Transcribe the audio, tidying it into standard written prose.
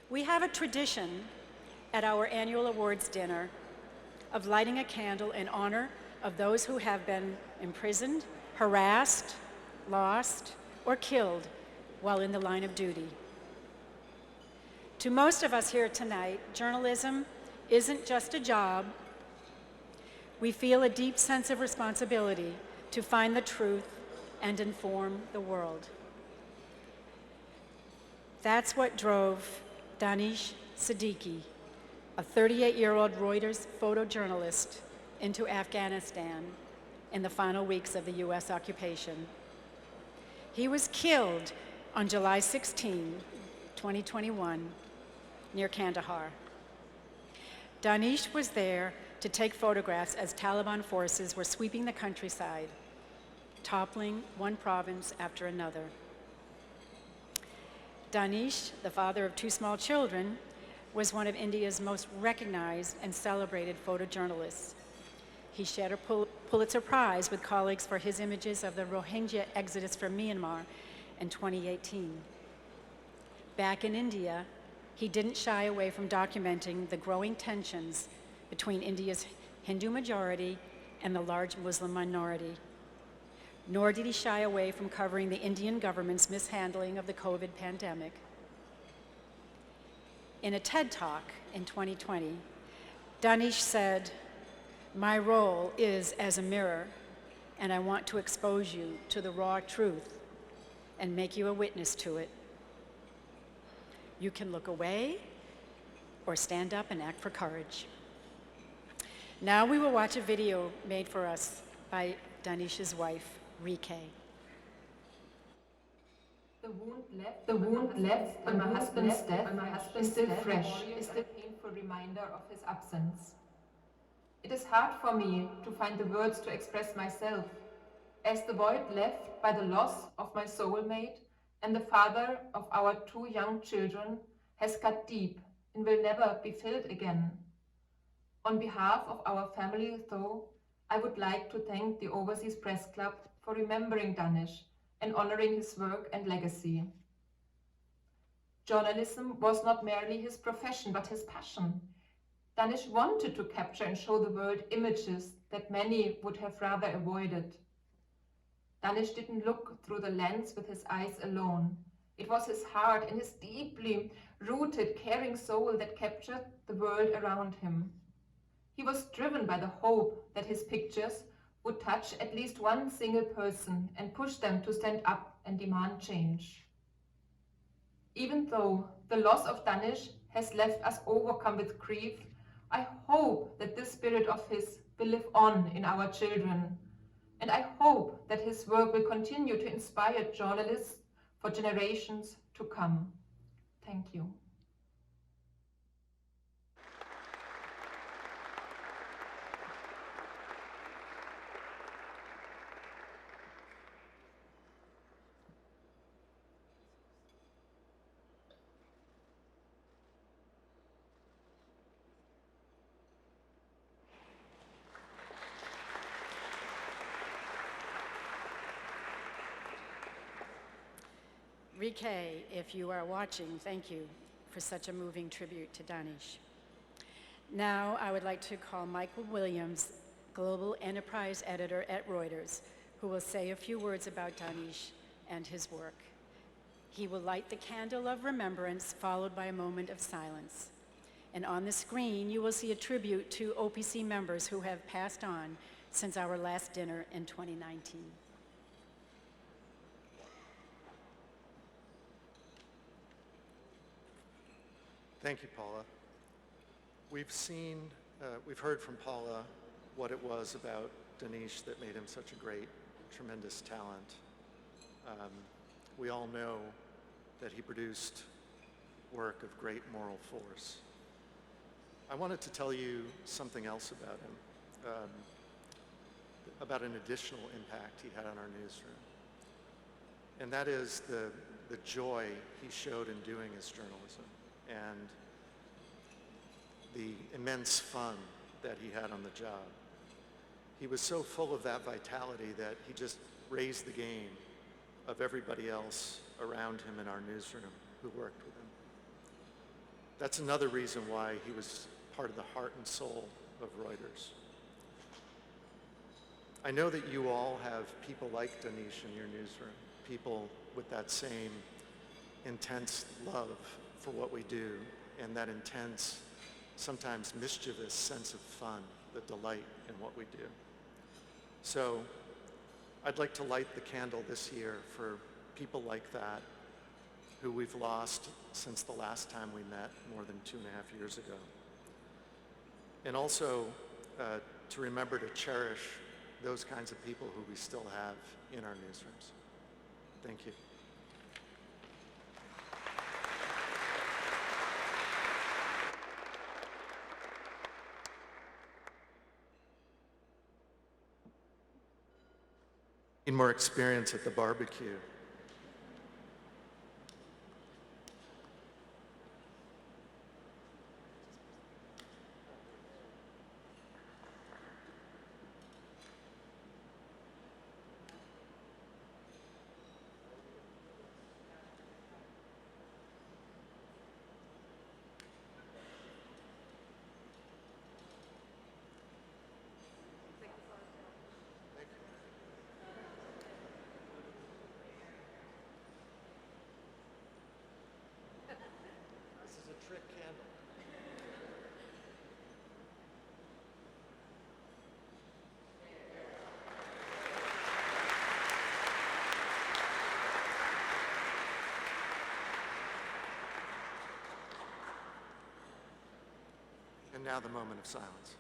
We have a tradition at our annual awards dinner of lighting a candle in honor of those who have been imprisoned, harassed, lost, or killed while in the line of duty. To most of us here tonight, journalism isn't just a job. We feel a deep sense of responsibility to find the truth and inform the world. That's what drove Danish Siddiqui, a 38-year-old Reuters photojournalist, into Afghanistan in the final weeks of the US occupation. He was killed on July 16, 2021, near Kandahar. Danish was there to take photographs as Taliban forces were sweeping the countryside, toppling one province after another. Danish, the father of 2 small children, was one of India's most recognized and celebrated photojournalists. He shared a Pulitzer Prize with colleagues for his images of the Rohingya exodus from Myanmar in 2018. Back in India, he didn't shy away from documenting the growing tensions between India's Hindu majority and the large Muslim minority. Nor did he shy away from covering the Indian government's mishandling of the COVID pandemic. In a TED Talk in 2020, Danish said, "My role is as a mirror, and I want to expose you to the raw truth and make you a witness to it. You can look away or stand up and act for courage." Now we will watch a video made for us by Danish's wife, Rike. The wound left by my husband's death is still fresh, is the painful reminder of his absence. It is hard for me to find the words to express myself, as the void left by the loss of my soulmate and the father of our 2 young children has cut deep and will never be filled again. On behalf of our family, though, I would like to thank the Overseas Press Club for remembering Danish and honoring his work and legacy. Journalism was not merely his profession, but his passion. Danish wanted to capture and show the world images that many would have rather avoided. Danish didn't look through the lens with his eyes alone. It was his heart and his deeply rooted, caring soul that captured the world around him. He was driven by the hope that his pictures would touch at least one single person and push them to stand up and demand change. Even though the loss of Danish has left us overcome with grief, I hope that this spirit of his will live on in our children. And I hope that his work will continue to inspire journalists for generations to come. Thank you. Rike, if you are watching, thank you for such a moving tribute to Danish. Now I would like to call Michael Williams, Global Enterprise Editor at Reuters, who will say a few words about Danish and his work. He will light the Candle of Remembrance, followed by a moment of silence. And on the screen, you will see a tribute to OPC members who have passed on since our last dinner in 2019. Thank you, Paula. We've heard from Paula what it was about Danish that made him such a great, tremendous talent. We all know that he produced work of great moral force. I wanted to tell you something else about him, about an additional impact he had on our newsroom. And that is the joy he showed in doing his journalism, and the immense fun that he had on the job. He was so full of that vitality that he just raised the game of everybody else around him in our newsroom who worked with him. That's another reason why he was part of the heart and soul of Reuters. I know that you all have people like Danish in your newsroom, people with that same intense love for what we do and that intense, sometimes mischievous sense of fun, the delight in what we do. So I'd like to light the candle this year for people like that who we've lost since the last time we met more than 2.5 years ago. And also to remember to cherish those kinds of people who we still have in our newsrooms. Thank you. Need more experience at the barbecue. This is a trick candle. And now the moment of silence.